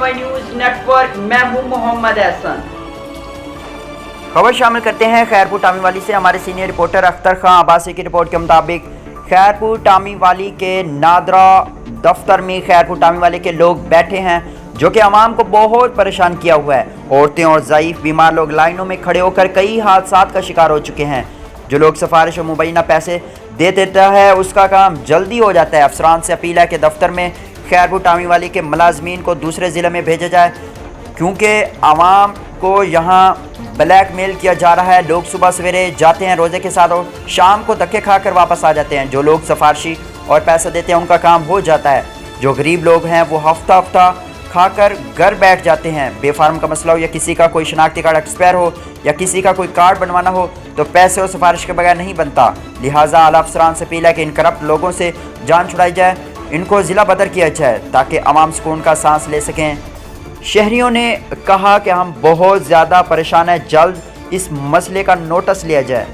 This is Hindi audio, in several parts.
ANY न्यूज नेटवर्क, मैं हूं मोहम्मद एहसन। खबर शामिल करते हैं खैरपुर टामीवाली से। हमारे सीनियर रिपोर्टर अख्तर खान आबासी की रिपोर्ट के मुताबिक खैरपुर टामीवाली के नादरा दफ्तर में खैरपुर टामीवाली के लोग बैठे हैं, जो कि आवाम को बहुत परेशान किया हुआ है। औरतें और ज़ईफ़ बीमार लोग लाइनों में खड़े होकर कई हादसात का शिकार हो चुके हैं। जो लोग सिफारिश और मुबैना पैसे दे देता है, उसका काम जल्दी हो जाता है। अफसरान से अपील है कि दफ्तर में खैरपुर टामीवाली के मुलाजमीन को दूसरे ज़िले में भेजा जाए, क्योंकि आवाम को यहाँ ब्लैकमेल किया जा रहा है। लोग सुबह सवेरे जाते हैं रोज़े के साथ और शाम को धक्के खाकर वापस आ जाते हैं। जो लोग सिफारिशी और पैसा देते हैं उनका काम हो जाता है। जो गरीब लोग हैं वो हफ्ता हफ्ता खाकर घर बैठ जाते हैं। बेफार्म का मसला हो या किसी का कोई शनाख्ती कार्ड एक्सपायर हो या किसी का कोई कार्ड बनवाना हो तो पैसे और सिफारिश के बगैर नहीं बनता। लिहाजा आला अफसरान से अपील है कि इन करप्ट लोगों से जान छुड़ाई जाए, इनको ज़िला बदर किया जाए ताकि आवाम सुकून का सांस ले सकें। शहरियों ने कहा कि हम बहुत ज़्यादा परेशान हैं, जल्द इस मसले का नोटिस लिया जाए।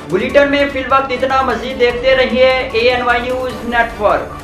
बुलेटिन में फिल वक्त इतना। मजीद देखते रहिए ANY न्यूज नेटवर्क।